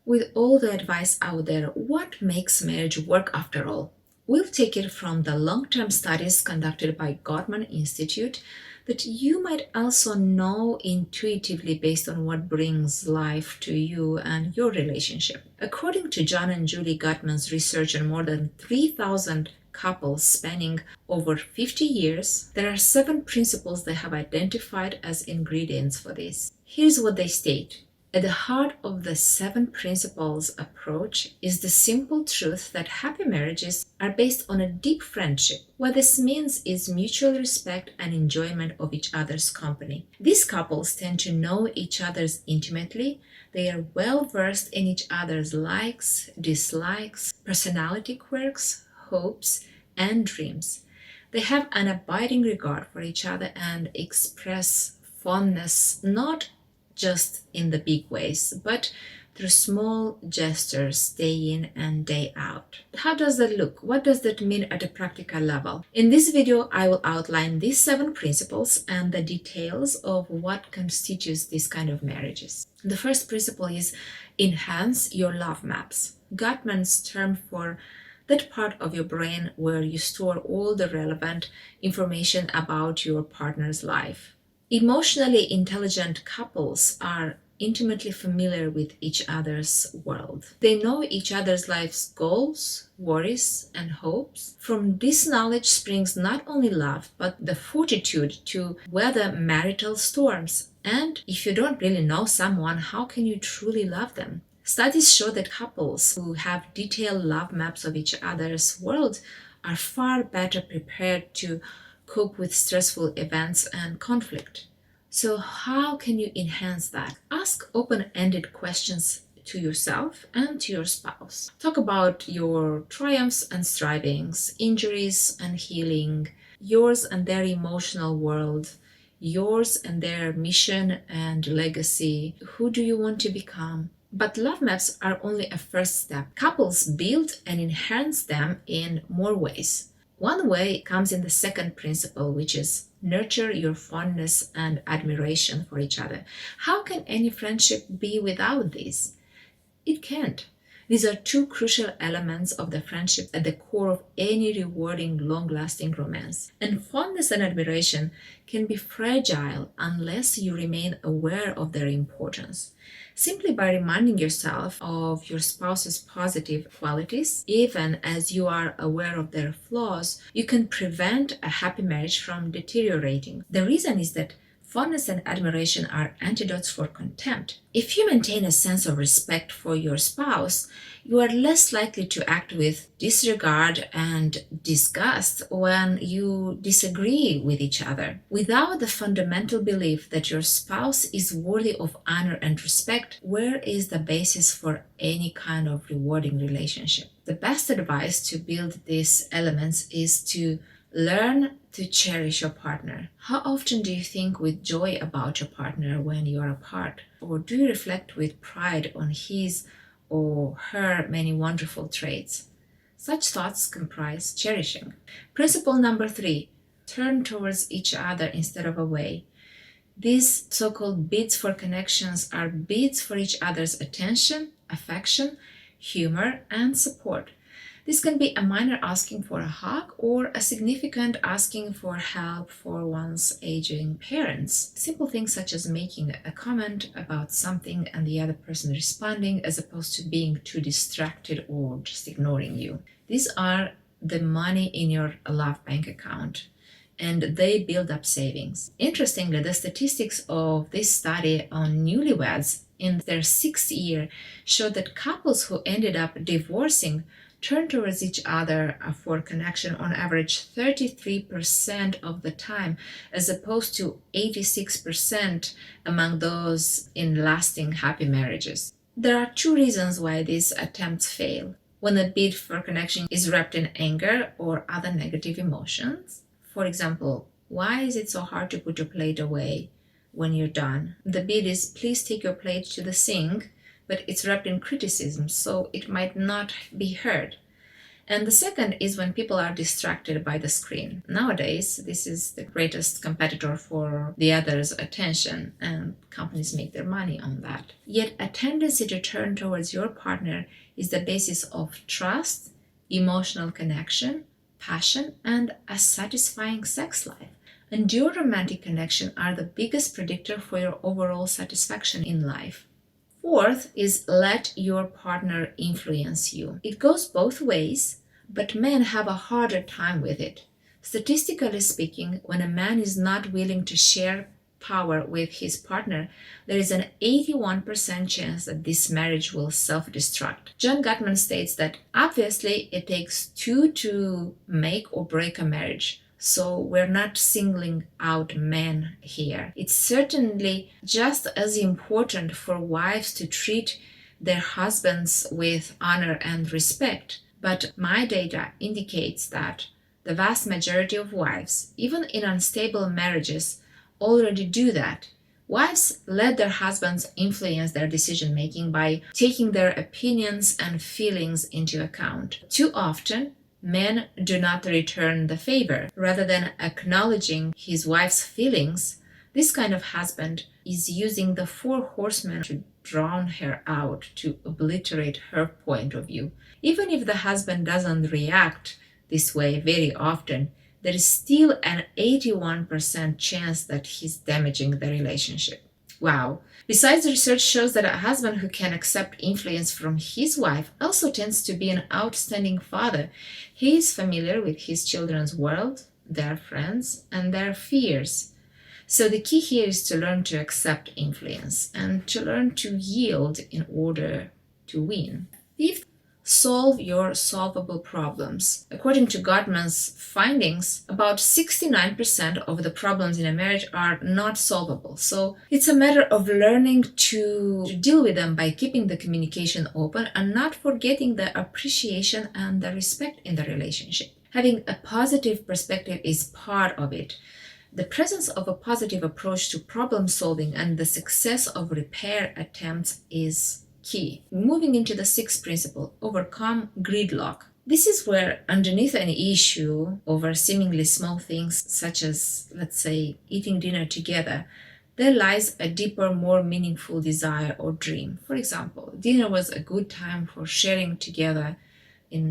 With all the advice out there, what makes marriage work after all? We'll take it from the long-term studies conducted by Gottman Institute that you might also know intuitively based on what brings life to you and your relationship. According to John and Julie Gottman's research on more than 3,000 couples spanning over 50 years, there are 7 principles they have identified as ingredients for this. Here's what they state. At the heart of the 7 principles approach is the simple truth that happy marriages are based on a deep friendship. What this means is mutual respect and enjoyment of each other's company. These couples tend to know each other intimately. They are well versed in each other's likes, dislikes, personality quirks, hopes, and dreams. They have an abiding regard for each other and express fondness not just in the big ways, but through small gestures day in and day out. How does that look? What does that mean at a practical level? In this video, I will outline these 7 principles and the details of what constitutes this kind of marriages. The first principle is enhance your love maps. Gottman's term for that part of your brain where you store all the relevant information about your partner's life. Emotionally intelligent couples are intimately familiar with each other's world. They know each other's life's goals, worries, and hopes. From this knowledge springs not only love, but the fortitude to weather marital storms. And if you don't really know someone, how can you truly love them? Studies show that couples who have detailed love maps of each other's world are far better prepared to cope with stressful events and conflict. So how can you enhance that? Ask open-ended questions to yourself and to your spouse. Talk about your triumphs and strivings, injuries and healing, yours and their emotional world, yours and their mission and legacy. Who do you want to become? But love maps are only a first step. Couples build and enhance them in more ways. One way comes in the second principle, which is nurture your fondness and admiration for each other. How can any friendship be without this? It can't. These are 2 crucial elements of the friendship at the core of any rewarding, long-lasting romance. And fondness and admiration can be fragile unless you remain aware of their importance. Simply by reminding yourself of your spouse's positive qualities, even as you are aware of their flaws, you can prevent a happy marriage from deteriorating. The reason is that fondness and admiration are antidotes for contempt. If you maintain a sense of respect for your spouse, you are less likely to act with disregard and disgust when you disagree with each other. Without the fundamental belief that your spouse is worthy of honor and respect, where is the basis for any kind of rewarding relationship? The best advice to build these elements is to learn to cherish your partner. How often do you think with joy about your partner when you are apart? Or do you reflect with pride on his or her many wonderful traits? Such thoughts comprise cherishing. Principle number 3, turn towards each other instead of away. These so-called bids for connections are bids for each other's attention, affection, humor, and support. This can be a minor asking for a hug or a significant asking for help for one's aging parents. Simple things such as making a comment about something and the other person responding as opposed to being too distracted or just ignoring you. These are the money in your love bank account, and they build up savings. Interestingly, the statistics of this study on newlyweds in their 6th year showed that couples who ended up divorcing turn towards each other for connection on average 33% of the time, as opposed to 86% among those in lasting happy marriages. There are 2 reasons why these attempts fail. When a bid for connection is wrapped in anger or other negative emotions. For example, why is it so hard to put your plate away when you're done? The bid is please take your plate to the sink, but it's wrapped in criticism, so it might not be heard. And the second is when people are distracted by the screen. Nowadays, this is the greatest competitor for the other's attention, and companies make their money on that. Yet, a tendency to turn towards your partner is the basis of trust, emotional connection, passion, and a satisfying sex life. And your romantic connection are the biggest predictor for your overall satisfaction in life. Fourth is let your partner influence you. It goes both ways, but men have a harder time with it. Statistically speaking, when a man is not willing to share power with his partner, there is an 81% chance that this marriage will self-destruct. John Gottman states that obviously it takes two to make or break a marriage. So we're not singling out men here. It's certainly just as important for wives to treat their husbands with honor and respect. But my data indicates that the vast majority of wives, even in unstable marriages, already do that. Wives let their husbands influence their decision making by taking their opinions and feelings into account. Too often, men do not return the favor. Rather than acknowledging his wife's feelings, this kind of husband is using the four horsemen to drown her out, to obliterate her point of view. Even if the husband doesn't react this way very often, there is still an 81% chance that he's damaging the relationship. Wow. Besides, research shows that a husband who can accept influence from his wife also tends to be an outstanding father. He is familiar with his children's world, their friends, and their fears. So the key here is to learn to accept influence and to learn to yield in order to win. Fifth, solve your solvable problems. According to Gottman's findings, about 69% of the problems in a marriage are not solvable. So it's a matter of learning to deal with them by keeping the communication open and not forgetting the appreciation and the respect in the relationship. Having a positive perspective is part of it. The presence of a positive approach to problem solving and the success of repair attempts is key. Moving into the sixth principle, overcome gridlock. This is where underneath an issue over seemingly small things such as, let's say, eating dinner together, there lies a deeper, more meaningful desire or dream. For example, dinner was a good time for sharing together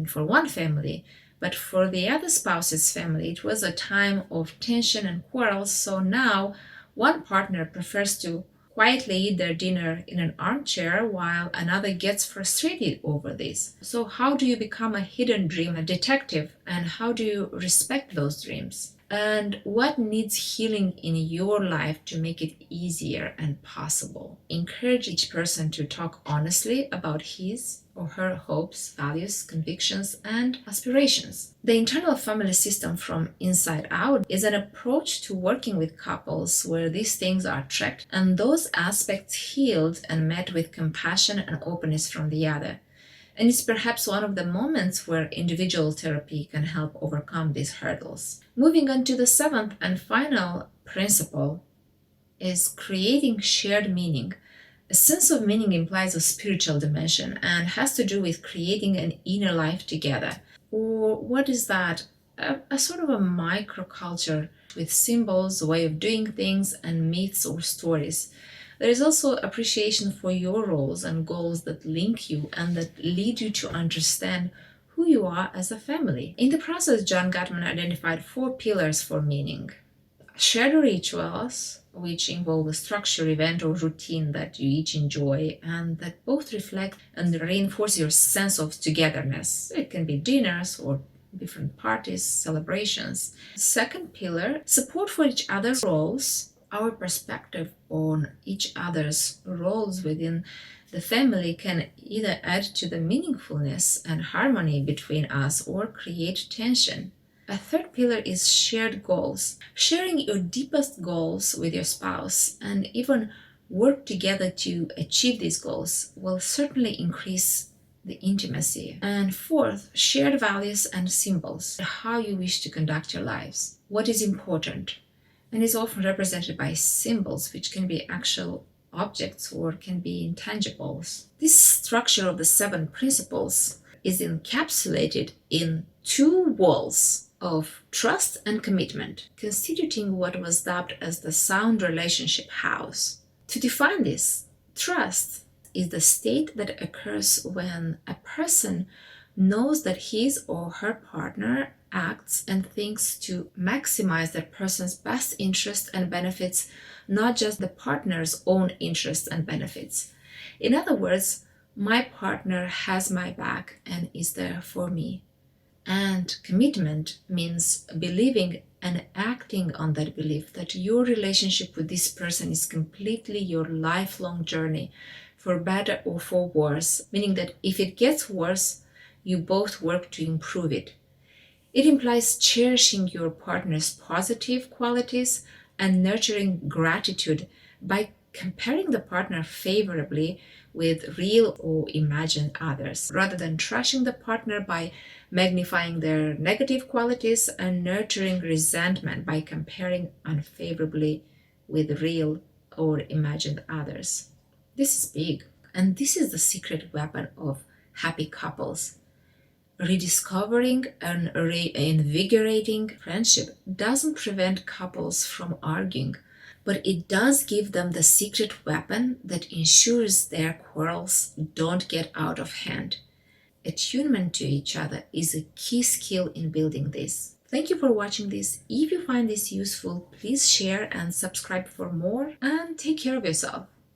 for one family, but for the other spouse's family, it was a time of tension and quarrels. So now one partner prefers to quietly eat their dinner in an armchair while another gets frustrated over this. So how do you become a hidden dream, a detective, and how do you respect those dreams? And what needs healing in your life to make it easier and possible? Encourage each person to talk honestly about his or her hopes, values, convictions, and aspirations. The internal family system from inside out is an approach to working with couples where these things are tracked and those aspects healed and met with compassion and openness from the other. And it's perhaps one of the moments where individual therapy can help overcome these hurdles. Moving on to the seventh and final principle is creating shared meaning. A sense of meaning implies a spiritual dimension and has to do with creating an inner life together. Or what is that? A sort of a microculture with symbols, a way of doing things, and myths or stories. There is also appreciation for your roles and goals that link you and that lead you to understand who you are as a family. In the process, John Gottman identified 4 pillars for meaning. Shared rituals, which involve a structured event or routine that you each enjoy and that both reflect and reinforce your sense of togetherness. It can be dinners or different parties, celebrations. Second pillar, support for each other's roles. Our perspective on each other's roles within the family can either add to the meaningfulness and harmony between us or create tension. A third pillar is shared goals. Sharing your deepest goals with your spouse and even work together to achieve these goals will certainly increase the intimacy. And fourth, shared values and symbols. How you wish to conduct your lives. What is important? And is often represented by symbols, which can be actual objects or can be intangibles. This structure of the 7 principles is encapsulated in two walls of trust and commitment, constituting what was dubbed as the sound relationship house. To define this, trust is the state that occurs when a person knows that his or her partner acts and thinks to maximize that person's best interest and benefits, not just the partner's own interests and benefits. In other words, my partner has my back and is there for me. And commitment means believing and acting on that belief that your relationship with this person is completely your lifelong journey, for better or for worse, meaning that if it gets worse, you both work to improve it. It implies cherishing your partner's positive qualities and nurturing gratitude by comparing the partner favorably with real or imagined others, rather than trashing the partner by magnifying their negative qualities and nurturing resentment by comparing unfavorably with real or imagined others. This is big, and this is the secret weapon of happy couples. Rediscovering and reinvigorating friendship doesn't prevent couples from arguing, but it does give them the secret weapon that ensures their quarrels don't get out of hand. Attunement to each other is a key skill in building this. Thank you for watching this. If you find this useful, please share and subscribe for more, and take care of yourself.